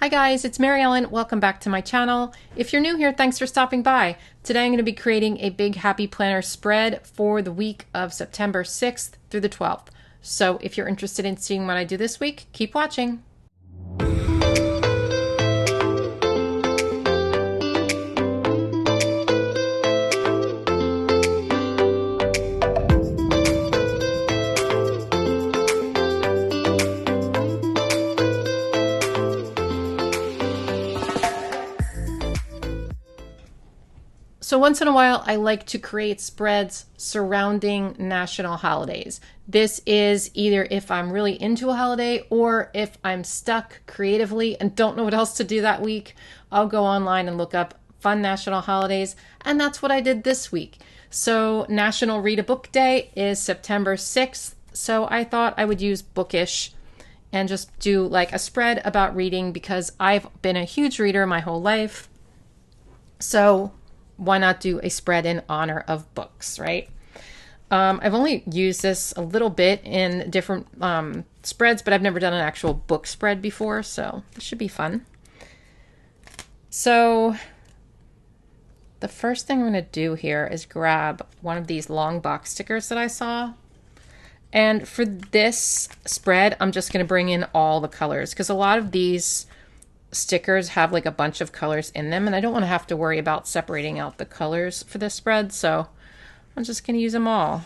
Hi guys, it's Mary Ellen. Welcome back to my channel. If you're new here, thanks for stopping by. Today I'm going to be creating a big happy planner spread for the week of September 6th through the 12th. So if you're interested in seeing what I do this week, keep watching. So once in a while, I like to create spreads surrounding national holidays. This is either if I'm really into a holiday or if I'm stuck creatively and don't know what else to do that week, I'll go online and look up fun national holidays. And that's what I did this week. So National Read a Book Day is September 6th. So I thought I would use Bookish and just do like a spread about reading because I've been a huge reader my whole life. So why not do a spread in honor of books, right? I've only used this a little bit in different spreads, but I've never done an actual book spread before, so this should be fun. So the first thing I'm going to do here is grab one of these long box stickers that I saw. And for this spread, I'm just going to bring in all the colors because a lot of these stickers have like a bunch of colors in them and I don't want to have to worry about separating out the colors for this spread, so I'm just going to use them all.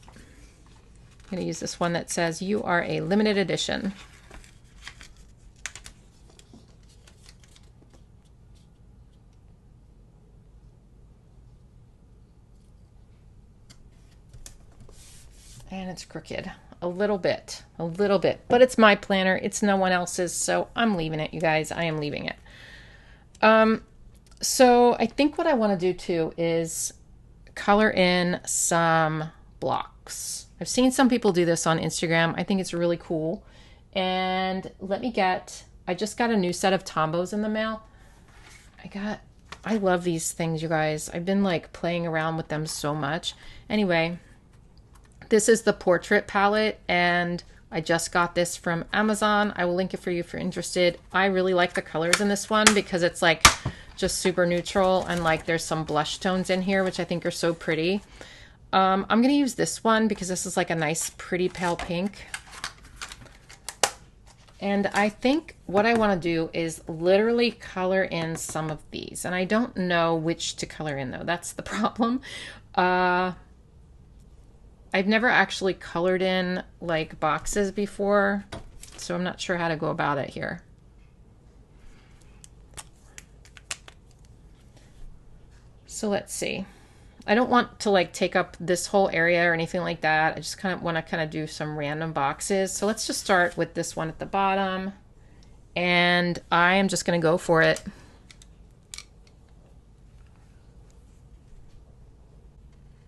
I'm going to use this one that says you are a limited edition. And it's crooked a little bit, but it's my planner. It's no one else's, so I'm leaving it, you guys. I am leaving it. So I think what I want to do too is color in some blocks. I've seen some people do this on Instagram. I think it's really cool. And I just got a new set of Tombos in the mail. I love these things, you guys. I've been like playing around with them so much. Anyway, this is the portrait palette and I just got this from Amazon. I will link it for you if you're interested. I really like the colors in this one because it's like just super neutral and like there's some blush tones in here, which I think are so pretty. I'm going to use this one because this is like a nice pretty pale pink. And I think what I want to do is literally color in some of these. And I don't know which to color in though. That's the problem. I've never actually colored in like boxes before, so I'm not sure how to go about it here. So let's see. I don't want to like take up this whole area or anything like that. I just kind of want to kind of do some random boxes. So let's just start with this one at the bottom. And I am just going to go for it.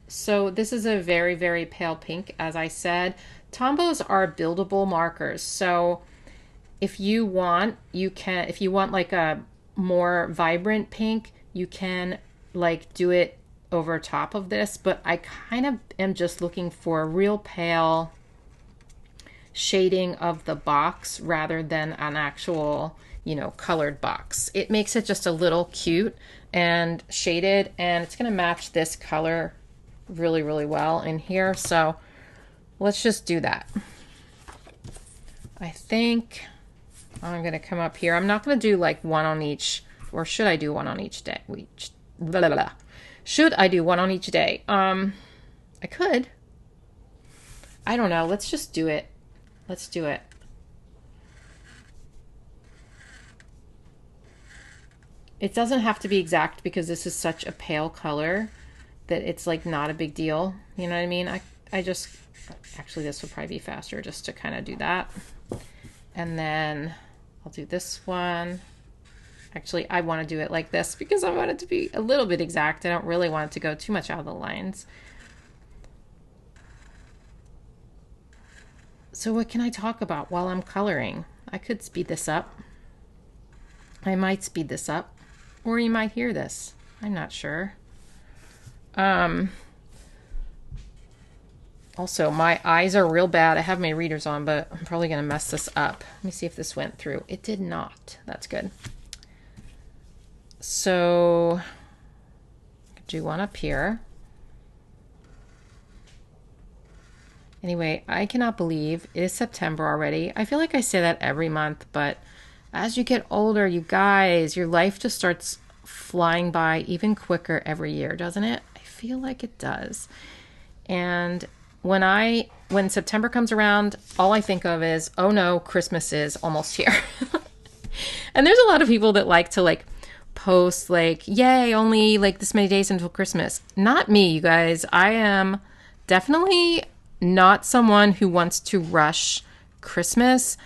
So this is a very, very pale pink, as I said. Tombos are buildable markers. So if you want, if you want like a more vibrant pink, you can like do it over top of this. But I kind of am just looking for a real pale shading of the box rather than an actual, colored box. It makes it just a little cute and shaded, and it's going to match this color really, really well in here. So let's just do that. I think I'm going to come up here. I'm not going to do like one on each, or should I do one on each day? Blah, blah, blah. Should I do one on each day? I could. I don't know. Let's just do it. Let's do it. It doesn't have to be exact because this is such a pale color that it's like not a big deal. You know what I mean? Actually this would probably be faster just to kind of do that. And then I'll do this one. Actually, I want to do it like this because I want it to be a little bit exact. I don't really want it to go too much out of the lines. So what can I talk about while I'm coloring? I could speed this up. I might speed this up, or you might hear this. I'm not sure. Also, my eyes are real bad. I have my readers on, but I'm probably going to mess this up. Let me see if this went through. It did not. That's good. So, do one up here. Anyway, I cannot believe it is September already. I feel like I say that every month, but as you get older, you guys, your life just starts flying by even quicker every year, doesn't it? I feel like it does. And when September comes around, all I think of is, oh no, Christmas is almost here. And there's a lot of people that like to like post like, yay, only like this many days until Christmas. Not me, you guys. I am definitely not someone who wants to rush Christmas.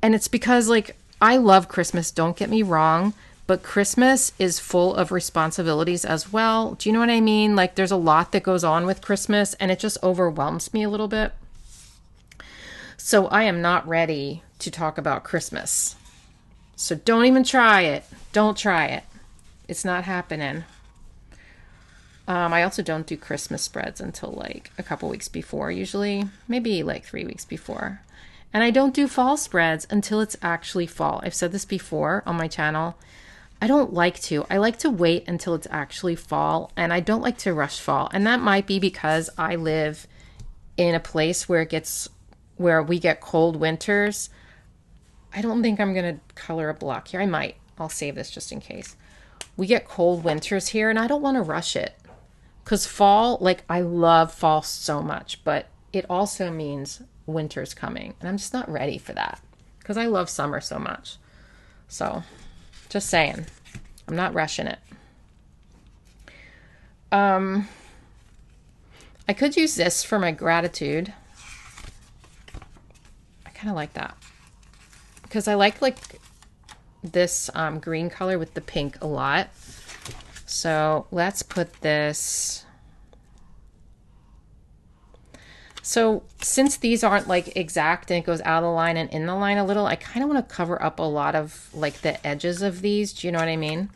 And it's because like I love Christmas, don't get me wrong, but Christmas is full of responsibilities as well. Do you know what I mean? Like there's a lot that goes on with Christmas and it just overwhelms me a little bit. So I am not ready to talk about Christmas. So don't even try it. Don't try it. It's not happening. I also don't do Christmas spreads until like a couple weeks before, usually, maybe like 3 weeks before. And I don't do fall spreads until it's actually fall. I've said this before on my channel. I don't like to. I like to wait until it's actually fall, and I don't like to rush fall. And that might be because I live in a place where we get cold winters. I don't think I'm going to color a block here. I might. I'll save this just in case. We get cold winters here, and I don't want to rush it. Because fall, like I love fall so much, but it also means winter's coming. And I'm just not ready for that because I love summer so much. So just saying, I'm not rushing it. I could use this for my gratitude. I kind of like that because I like this green color with the pink a lot. So let's put this. So since these aren't like exact and it goes out of the line and in the line a little, I kind of want to cover up a lot of like the edges of these. Do you know what I mean?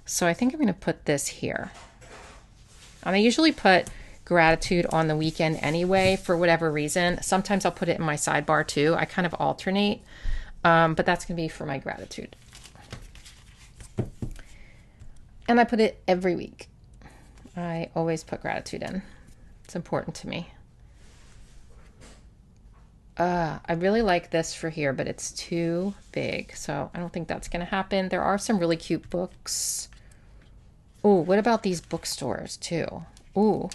So I think I'm going to put this here. And I usually put gratitude on the weekend anyway, for whatever reason. Sometimes I'll put it in my sidebar too. I kind of alternate, but that's going to be for my gratitude. And I put it every week. I always put gratitude in. It's important to me. I really like this for here, but it's too big. So I don't think that's going to happen. There are some really cute books. Oh, what about these bookstores too? Ooh.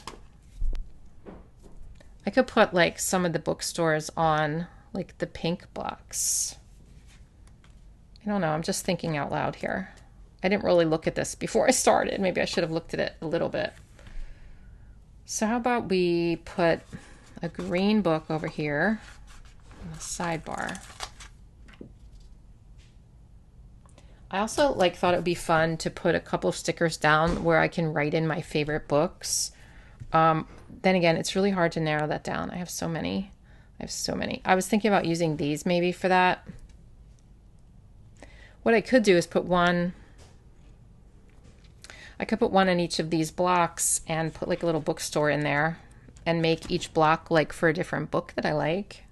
I could put like some of the bookstores on like the pink blocks. I don't know. I'm just thinking out loud here. I didn't really look at this before I started. Maybe I should have looked at it a little bit. So how about we put a green book over here on the sidebar. I also thought it would be fun to put a couple of stickers down where I can write in my favorite books. Then again, it's really hard to narrow that down. I have so many. I was thinking about using these maybe for that. What I could do is put one. I could put one in each of these blocks and put like a little bookstore in there and make each block like for a different book that I like.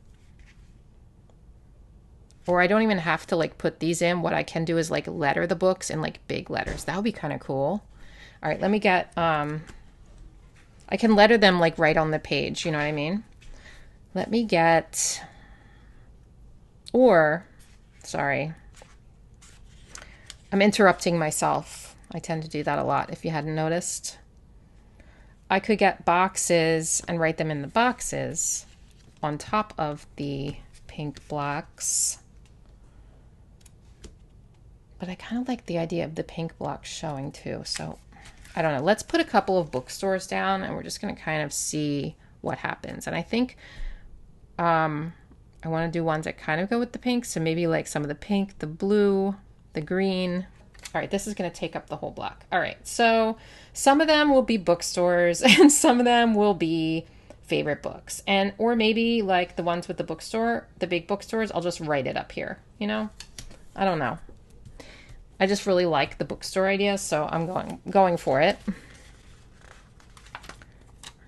Or I don't even have to like put these in. What I can do is like letter the books in like big letters. That would be kind of cool. All right, let me get, I can letter them like right on the page. You know what I mean? Let me get, sorry, I'm interrupting myself. I tend to do that a lot, if you hadn't noticed. I could get boxes and write them in the boxes on top of the pink blocks. But I kind of like the idea of the pink blocks showing too. So I don't know. Let's put a couple of bookstores down and we're just going to kind of see what happens. And I think I want to do ones that kind of go with the pink. So maybe like some of the pink, the blue, the green. All right, this is going to take up the whole block. All right, so some of them will be bookstores and some of them will be favorite books. And or maybe like the ones with the bookstore, the big bookstores, I'll just write it up here, you know? I don't know. I just really like the bookstore idea, so I'm going for it. I'm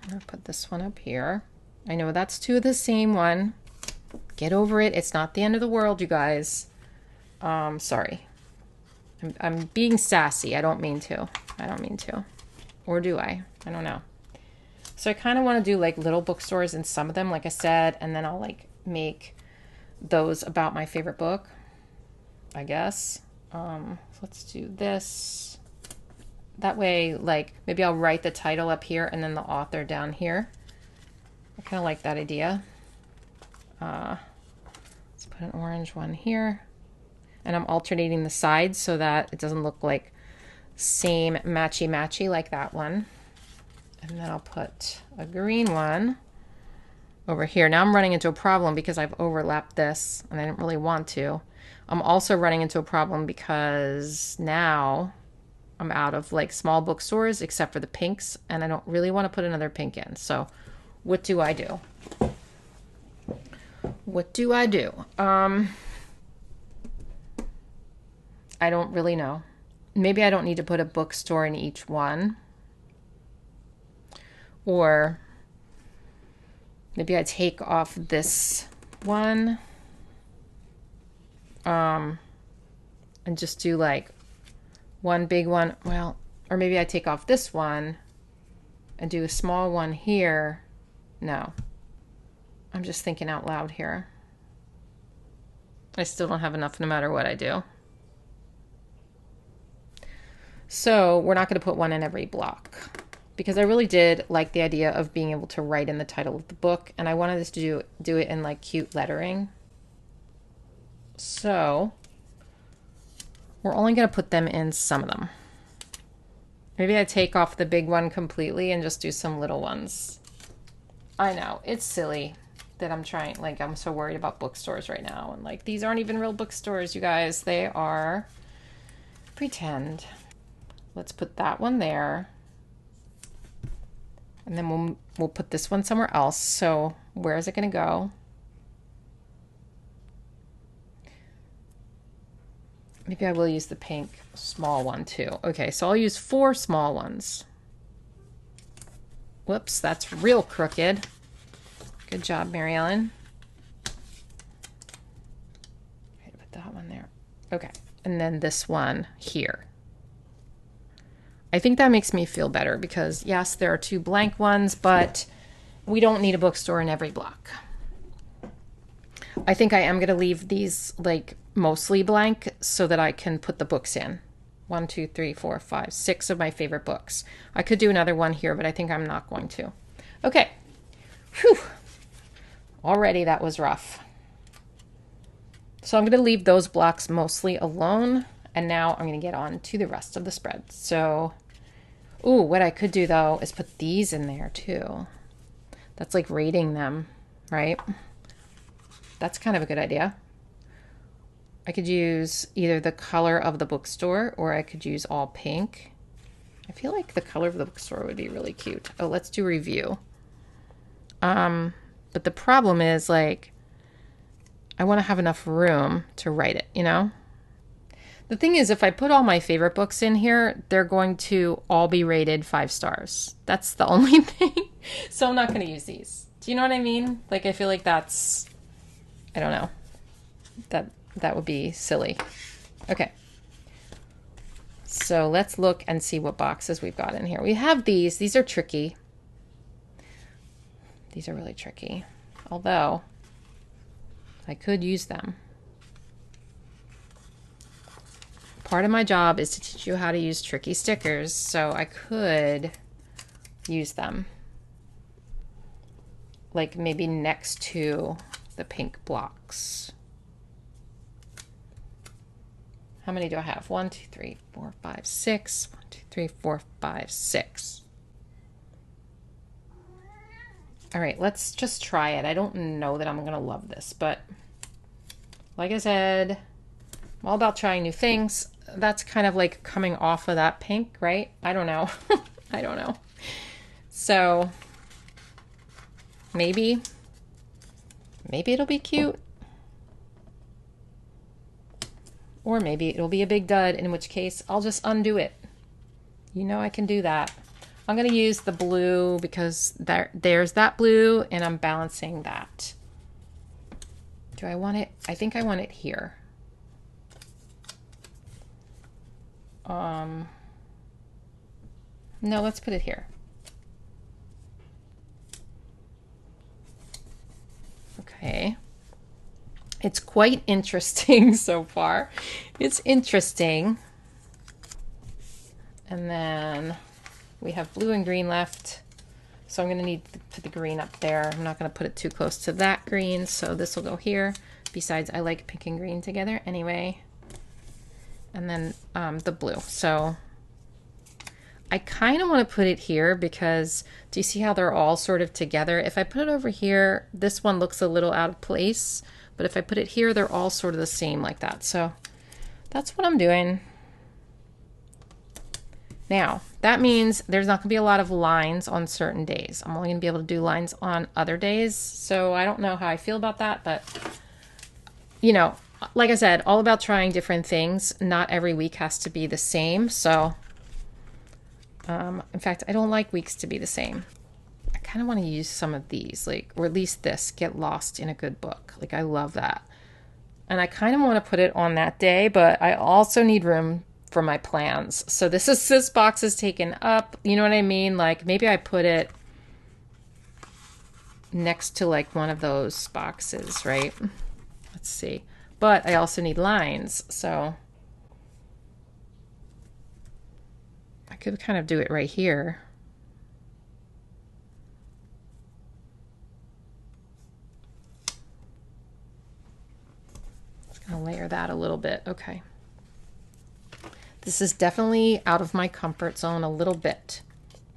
going to put this one up here. I know that's two of the same one. Get over it. It's not the end of the world, you guys. Sorry. I'm being sassy. I don't mean to. I don't mean to. Or do I? I don't know. So I kind of want to do like little bookstores in some of them, like I said, and then I'll like make those about my favorite book, I guess. Let's do this. That way, like, maybe I'll write the title up here and then the author down here. I kind of like that idea. Let's put an orange one here. And I'm alternating the sides so that it doesn't look like same matchy-matchy like that one. And then I'll put a green one over here. Now I'm running into a problem because I've overlapped this and I didn't really want to. I'm also running into a problem because now I'm out of like small bookstores except for the pinks, and I don't really want to put another pink in. So what do I do? What do I do? I don't really know. Maybe I don't need to put a bookstore in each one. Or maybe I take off this one and just do like one big one. Well, or maybe I take off this one and do a small one here. No. I'm just thinking out loud here. I still don't have enough no matter what I do. So we're not going to put one in every block because I really did like the idea of being able to write in the title of the book, and I wanted us to do it in like cute lettering. So we're only going to put them in some of them. Maybe I take off the big one completely and just do some little ones. I know, it's silly that I'm trying, like I'm so worried about bookstores right now. And like, these aren't even real bookstores, you guys. They are pretend. Let's put that one there. And then we'll put this one somewhere else. So where is it going to go? Maybe I will use the pink small one too. Okay, so I'll use 4 small ones. Whoops, that's real crooked. Good job, Mary Ellen. Okay, put that one there. Okay, and then this one here. I think that makes me feel better because yes, there are 2 blank ones, but we don't need a bookstore in every block. I think I am going to leave these like mostly blank so that I can put the books in. 1, 2, 3, 4, 5, 6 of my favorite books. I could do another one here, but I think I'm not going to. Okay. Whew. Already that was rough. So I'm going to leave those blocks mostly alone. And now I'm going to get on to the rest of the spread. So, ooh, what I could do though is put these in there too. That's like rating them, right? That's kind of a good idea. I could use either the color of the bookstore or I could use all pink. I feel like the color of the bookstore would be really cute. Oh, let's do review. But the problem is like, I want to have enough room to write it, you know? The thing is, if I put all my favorite books in here, they're going to all be rated 5 stars. That's the only thing. So I'm not going to use these. Do you know what I mean? Like, I feel like that's, I don't know. That would be silly. Okay. So let's look and see what boxes we've got in here. We have these. These are tricky. These are really tricky. Although, I could use them. Part of my job is to teach you how to use tricky stickers, so I could use them. Like maybe next to the pink blocks. How many do I have? 1, 2, 3, 4, 5, 6. 1, 2, 3, 4, 5, 6. All right, let's just try it. I don't know that I'm going to love this, but like I said, I'm all about trying new things. That's kind of like coming off of that pink, right? I don't know. I don't know. So maybe it'll be cute. Or maybe it'll be a big dud, in which case I'll just undo it. You know I can do that. I'm going to use the blue because there's that blue and I'm balancing that. Do I want it? I think I want it here. No, let's put it here. Okay. It's quite interesting so far. It's interesting. And then we have blue and green left. So I'm going to need to put the green up there. I'm not going to put it too close to that green. So this will go here. Besides, I like pink and green together anyway. And then the blue. So I kind of want to put it here because do you see how they're all sort of together? If I put it over here, this one looks a little out of place. But if I put it here, they're all sort of the same like that. So that's what I'm doing. Now, that means there's not going to be a lot of lines on certain days. I'm only going to be able to do lines on other days. So I don't know how I feel about that, but you know, like I said, all about trying different things. Not every week has to be the same. So, in fact, I don't like weeks to be the same. I kind of want to use some of these, like, or at least this, Get Lost in a Good Book. Like, I love that. And I kind of want to put it on that day, but I also need room for my plans. So this box is taken up. You know what I mean? Like maybe I put it next to like one of those boxes, right? Let's see. But I also need lines. So I could kind of do it right here. Just gonna layer that a little bit. Okay. This is definitely out of my comfort zone a little bit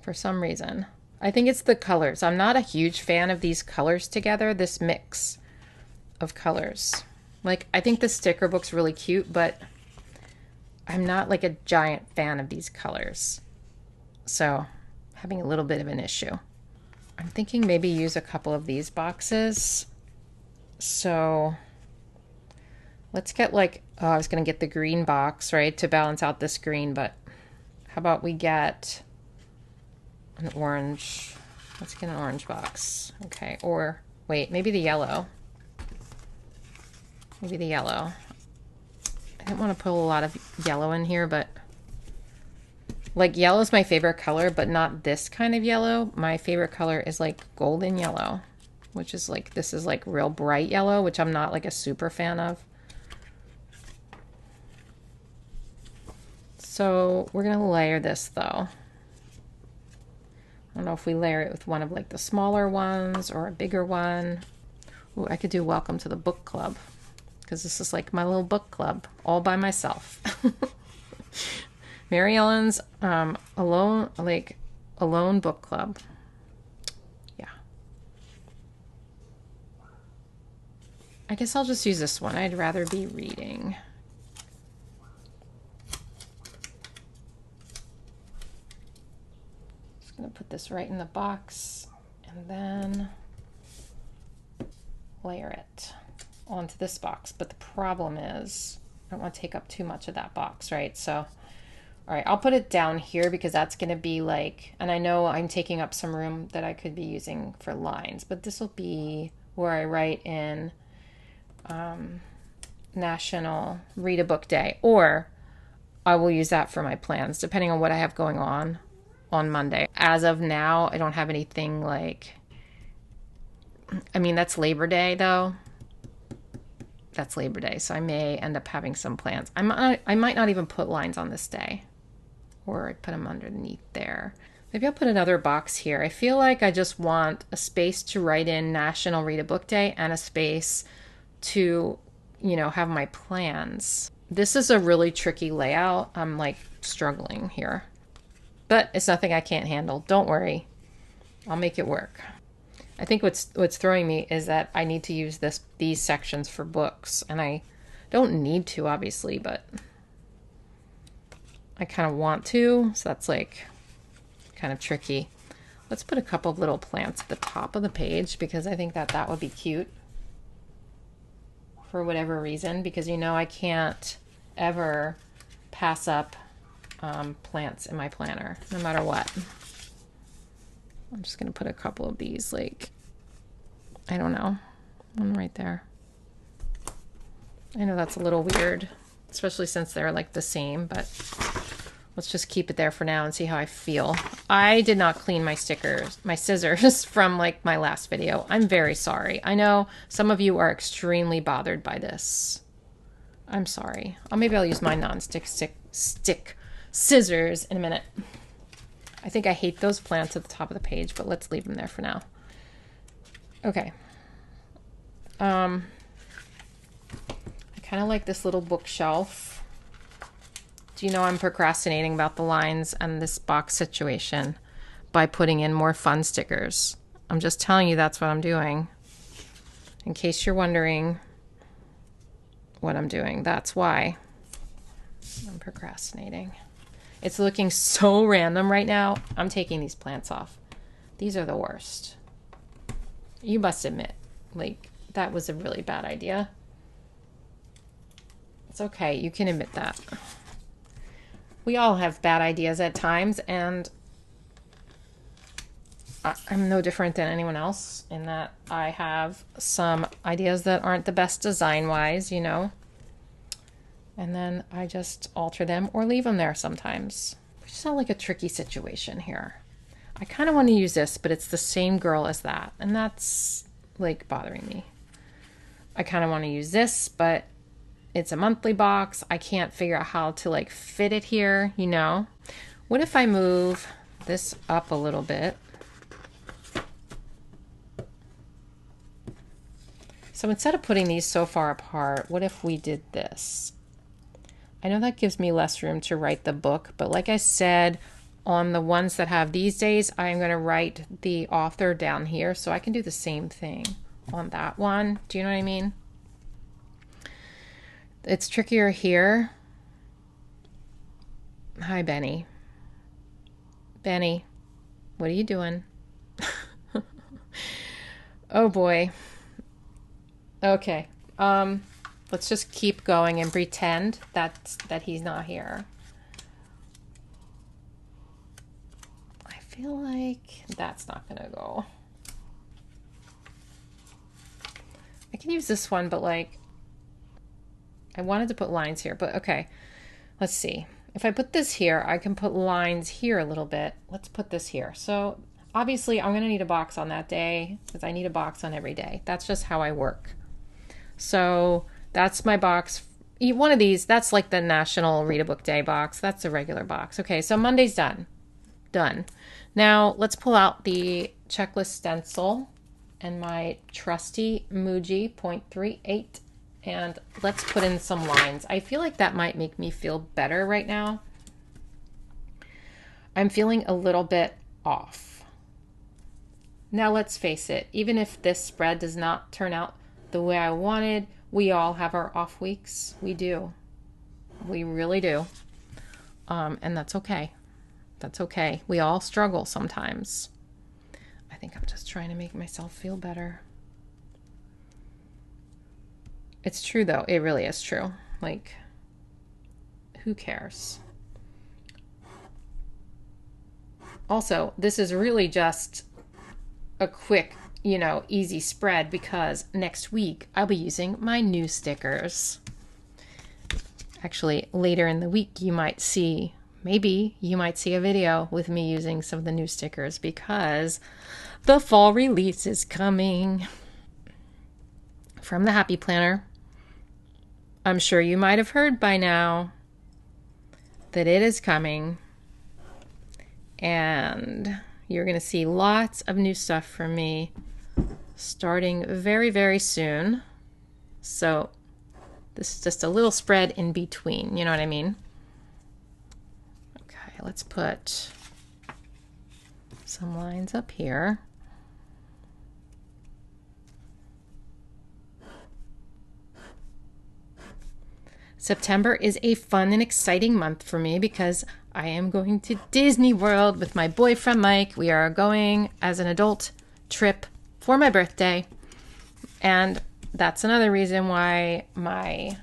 for some reason. I think it's the colors. I'm not a huge fan of these colors together, this mix of colors. Like, I think the sticker book's really cute, but I'm not like a giant fan of these colors. So, having a little bit of an issue. I'm thinking maybe use a couple of these boxes. So, let's get like, oh, I was going to get the green box, right, to balance out this green, but how about we get an orange? Let's get an orange box. Okay, or wait, maybe the yellow. Maybe the yellow. I didn't want to put a lot of yellow in here, but like yellow is my favorite color, but not this kind of yellow. My favorite color is like golden yellow, which is like, this is like real bright yellow, which I'm not like a super fan of. So we're going to layer this though. I don't know if we layer it with one of like the smaller ones or a bigger one. Ooh, I could do Welcome to the Book Club because this is like my little book club all by myself. Mary Ellen's alone book club. Yeah. I guess I'll just use this one. I'd rather be reading. I'm going to put this right in the box and then layer it onto this box. But the problem is I don't want to take up too much of that box, right? So, all right, I'll put it down here because that's going to be like, and I know I'm taking up some room that I could be using for lines, but this will be where I write in National Read a Book Day, or I will use that for my plans depending on what I have going on Monday. As of now, I don't have anything like, I mean, that's Labor Day though. That's Labor Day, so I may end up having some plans. I might not even put lines on this day, or I put them underneath there. Maybe I'll put another box here. I feel like I just want a space to write in National Read a Book Day and a space to, you know, have my plans. This is a really tricky layout. I'm like struggling here. But it's nothing I can't handle. Don't worry. I'll make it work. I think what's throwing me is that I need to use these sections for books. And I don't need to, obviously, but I kind of want to. So that's like kind of tricky. Let's put a couple of little plants at the top of the page because I think that would be cute for whatever reason. Because, you know, I can't ever pass up plants in my planner, no matter what. I'm just going to put a couple of these, like, I don't know, one right there. I know that's a little weird, especially since they're like the same, but let's just keep it there for now and see how I feel. I did not clean my scissors from like my last video. I'm very sorry. I know some of you are extremely bothered by this. I'm sorry. Maybe I'll use my non-stick stick scissors in a minute. I think I hate those plants at the top of the page, but let's leave them there for now. Okay. I kind of like this little bookshelf. Do you know I'm procrastinating about the lines and this box situation by putting in more fun stickers? I'm just telling you that's what I'm doing. In case you're wondering what I'm doing, that's why I'm procrastinating. It's looking so random right now. I'm taking these plants off. These are the worst. You must admit, like, that was a really bad idea. It's okay. You can admit that. We all have bad ideas at times, and I'm no different than anyone else in that I have some ideas that aren't the best design-wise, you know, and then I just alter them or leave them there sometimes. We just have like a tricky situation here. I kind of want to use this, but it's the same girl as that, and that's like bothering me. I kind of want to use this, but it's a monthly box. I can't figure out how to like fit it here, you know. What if I move this up a little bit? So instead of putting these so far apart, what if we did this? I know that gives me less room to write the book, but like I said, on the ones that have these days, I'm going to write the author down here, so I can do the same thing on that one. Do you know what I mean? It's trickier here. Hi, Benny. Benny, what are you doing? Oh boy. Okay. Let's just keep going and pretend that he's not here. I feel like that's not gonna go. I can use this one, but like, I wanted to put lines here, but okay. Let's see. If I put this here, I can put lines here a little bit. Let's put this here. So obviously I'm gonna need a box on that day because I need a box on every day. That's just how I work. So that's my box. One of these, that's like the National Read a Book Day box. That's a regular box. Okay, so Monday's done. Done. Now let's pull out the checklist stencil and my trusty Muji 0.38 and let's put in some lines. I feel like that might make me feel better right now. I'm feeling a little bit off. Now let's face it, even if this spread does not turn out the way I wanted, we all have our off weeks. We do. We really do. And that's okay. That's okay. We all struggle sometimes. I think I'm just trying to make myself feel better. It's true though. It really is true. Like, who cares? Also, this is really just a quick, you know, easy spread because next week I'll be using my new stickers. Actually, later in the week you might see, maybe you might see a video with me using some of the new stickers because the fall release is coming from the Happy Planner. I'm sure you might have heard by now that it is coming and you're going to see lots of new stuff from me starting very, very soon. So this is just a little spread in between, you know what I mean? Okay, let's put some lines up here. September is a fun and exciting month for me because I am going to Disney World with my boyfriend Mike. We are going as an adult trip for my birthday. And that's another reason why my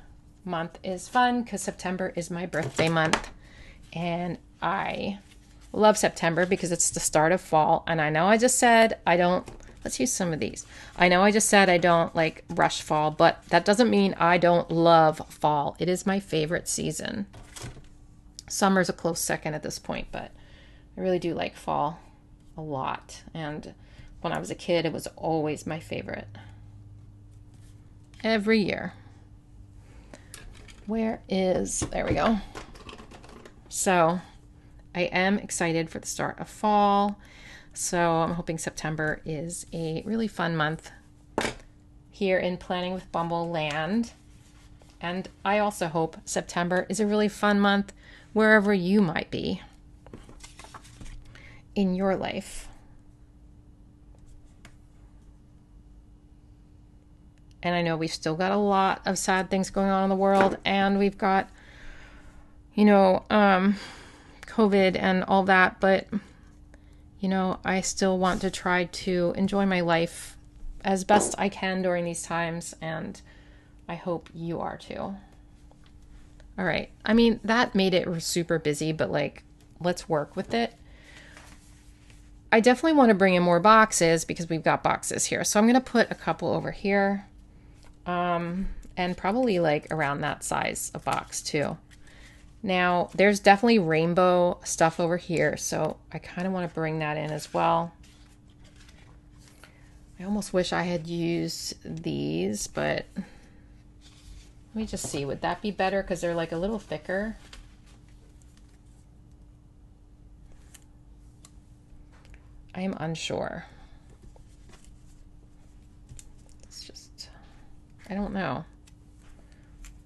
month is fun, because September is my birthday month. And I Love September because it's the start of fall. And I know I just said I don't, let's use some of these. I know I just said I don't like rush fall, but that doesn't mean I don't love fall. It is my favorite season. Summer's a close second at this point, but I really do like fall a lot. And when I was a kid, it was always my favorite. Every year. There we go. So I am excited for the start of fall. So I'm hoping September is a really fun month here in Planning with Bumble land. And I also hope September is a really fun month wherever you might be in your life. And I know we've still got a lot of sad things going on in the world, and we've got, COVID and all that, but, I still want to try to enjoy my life as best I can during these times, and I hope you are too. All right. I mean, that made it super busy, but let's work with it. I definitely want to bring in more boxes because we've got boxes here. So I'm going to put a couple over here. And probably around that size of box too. Now there's definitely rainbow stuff over here, so I kind of want to bring that in as well. I almost wish I had used these, but let me just see, would that be better because they're a little thicker? I am unsure. I don't know.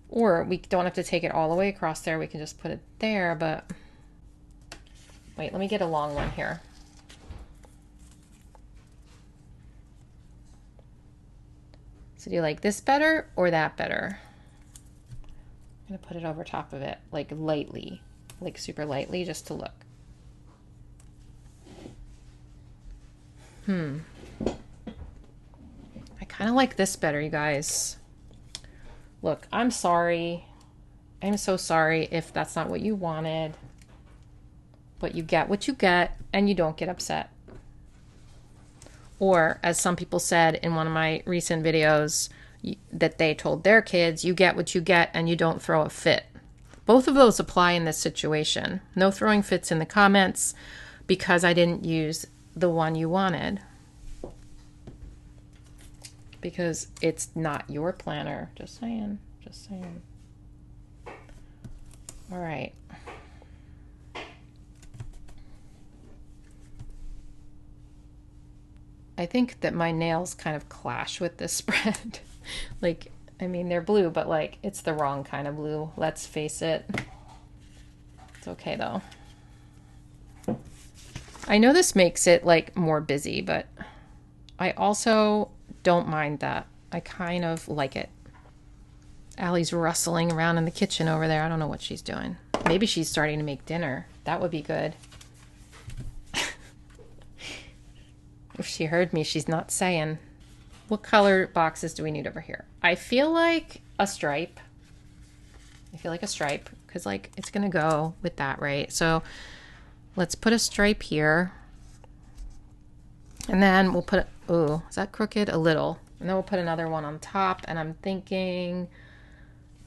Or we don't have to take it all the way across there. We can just put it there, but wait, let me get a long one here. So do you like this better or that better? I'm going to put it over top of it, lightly, super lightly, just to look. I kind of like this better, you guys. Look, I'm sorry. I'm so sorry if that's not what you wanted. But you get what you get, and you don't get upset. Or, as some people said in one of my recent videos, that they told their kids, you get what you get, and you don't throw a fit. Both of those apply in this situation. No throwing fits in the comments because I didn't use the one you wanted. Because it's not your planner. Just saying. Just saying. All right. I think that my nails kind of clash with this spread. They're blue, but it's the wrong kind of blue. Let's face it. It's okay though. I know this makes it more busy, but I also don't mind that. I kind of like it. Allie's rustling around in the kitchen over there. I don't know what she's doing. Maybe she's starting to make dinner. That would be good. If she heard me, she's not saying. What color boxes do we need over here? I feel like a stripe. Because it's going to go with that, right? So let's put a stripe here. And then we'll put, is that crooked? A little. And then we'll put another one on top. And I'm thinking,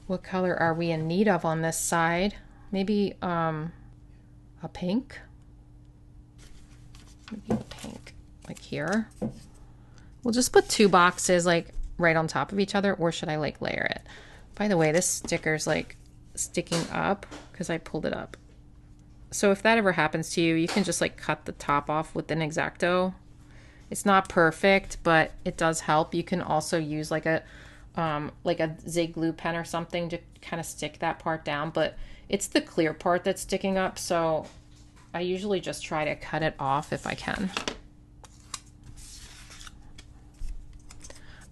what color are we in need of on this side? Maybe a pink? Maybe a pink, here. We'll just put two boxes right on top of each other, or should I layer it? By the way, this sticker's sticking up because I pulled it up. So if that ever happens to you, you can just cut the top off with an X-Acto. It's not perfect, but it does help. You can also use a Zig glue pen or something to kind of stick that part down, but it's the clear part that's sticking up, so I usually just try to cut it off if I can.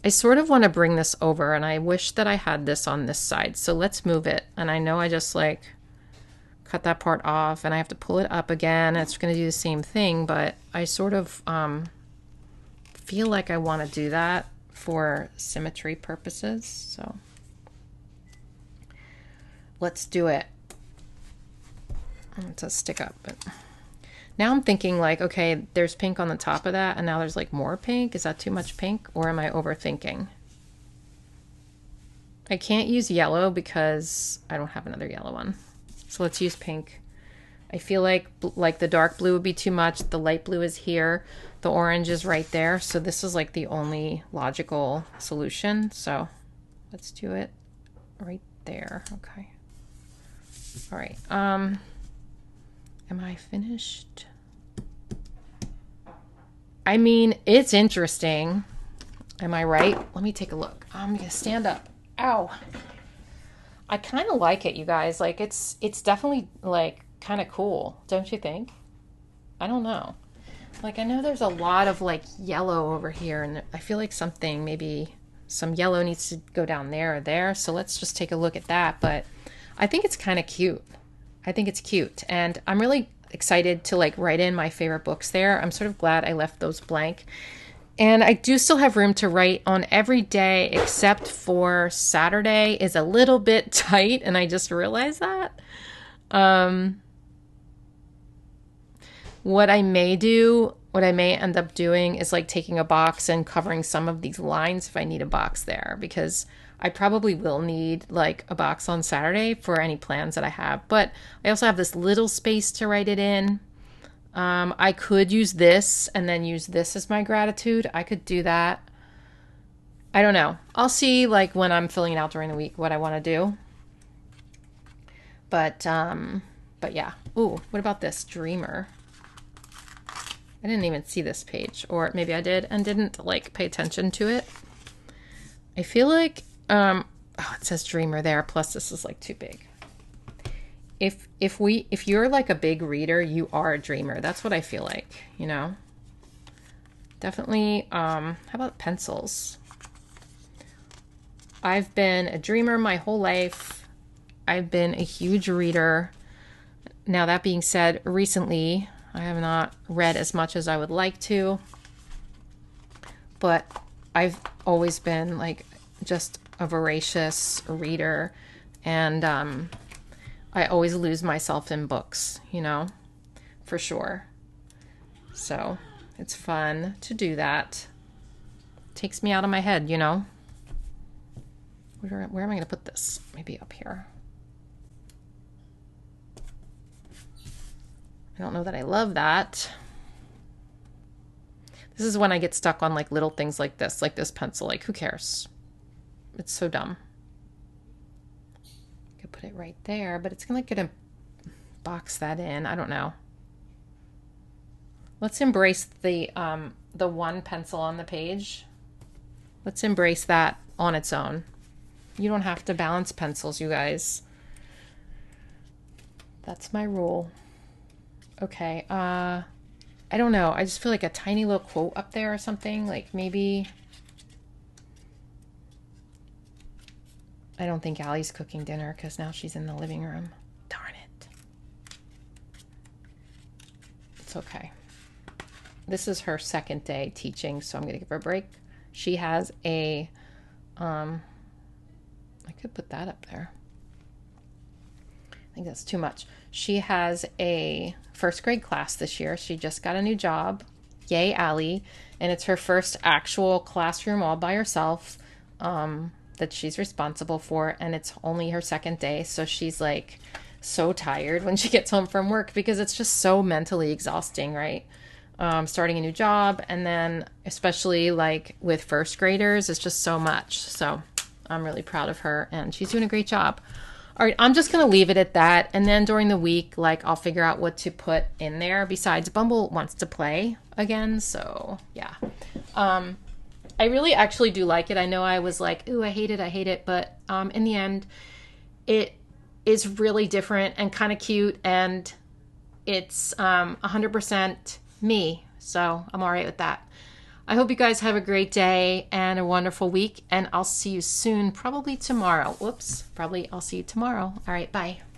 I sort of want to bring this over, and I wish that I had this on this side, so let's move it. And I know I just cut that part off, and I have to pull it up again. It's going to do the same thing, but I sort of feel like I want to do that for symmetry purposes. So let's do it. It does stick up, but Now I'm thinking like, okay, there's pink on the top of that, and now there's like more pink. Is that too much pink, or am I overthinking? I can't use yellow because I don't have another yellow one. So let's use pink. I feel like the dark blue would be too much. The light blue is here. The orange is right there. So this is like the only logical solution. So let's do it right there. Okay. All right. Am I finished? I mean, it's interesting. Am I right? Let me take a look. I'm going to stand up. Ow. I kind of like it, you guys. Like it's definitely like kind of cool, don't you think? I don't know. Like I know there's a lot of like yellow over here, and I feel like something, maybe some yellow needs to go down there or there. So let's just take a look at that. But I think it's kind of cute. I think it's cute, and I'm really excited to like write in my favorite books there. I'm sort of glad I left those blank. And I do still have room to write on every day except for Saturday is a little bit tight, and I just realized that. What I may end up doing is like taking a box and covering some of these lines if I need a box there, because I probably will need like a box on Saturday for any plans that I have. But I also have this little space to write it in. I could use this and then use this as my gratitude. I could do that. I don't know. I'll see like when I'm filling it out during the week what I want to do. But yeah. Ooh, what about this Dreamer? I didn't even see this page, or maybe I did and didn't like pay attention to it. I feel like oh, it says Dreamer there, plus this is like too big. If you're like a big reader, you are a dreamer. That's what I feel like, you know. Definitely how about pencils? I've been a dreamer my whole life. I've been a huge reader. Now that being said, recently I have not read as much as I would like to. But I've always been like just a voracious reader, and I always lose myself in books, you know, for sure. So it's fun to do that. Takes me out of my head, you know. Where am I going to put this? Maybe up here. I don't know that I love that. This is when I get stuck on like little things like this pencil. Like, who cares? It's so dumb. Put it right there, but it's gonna box that in. I don't know. Let's embrace the one pencil on the page. Let's embrace that on its own. You don't have to balance pencils, you guys. That's my rule. Okay. I don't know. I just feel like a tiny little quote up there or something. Like maybe. I don't think Allie's cooking dinner because now she's in the living room. Darn it. It's okay. This is her second day teaching, so I'm going to give her a break. She has a, I could put that up there. I think that's too much. She has a first grade class this year. She just got a new job. Yay, Allie. And it's her first actual classroom all by herself. That she's responsible for, and it's only her second day, so she's like so tired when she gets home from work because it's just so mentally exhausting, right? Starting a new job, and then especially like with first graders, it's just so much. So I'm really proud of her, and she's doing a great job. All right, I'm just gonna leave it at that, and then during the week, like I'll figure out what to put in there. Besides, Bumble wants to play again, so yeah. I really actually do like it. I know I was like, ooh, I hate it. But in the end, it is really different and kind of cute. And it's 100% me. So I'm all right with that. I hope you guys have a great day and a wonderful week. And I'll see you soon, probably tomorrow. Whoops. Probably I'll see you tomorrow. All right. Bye.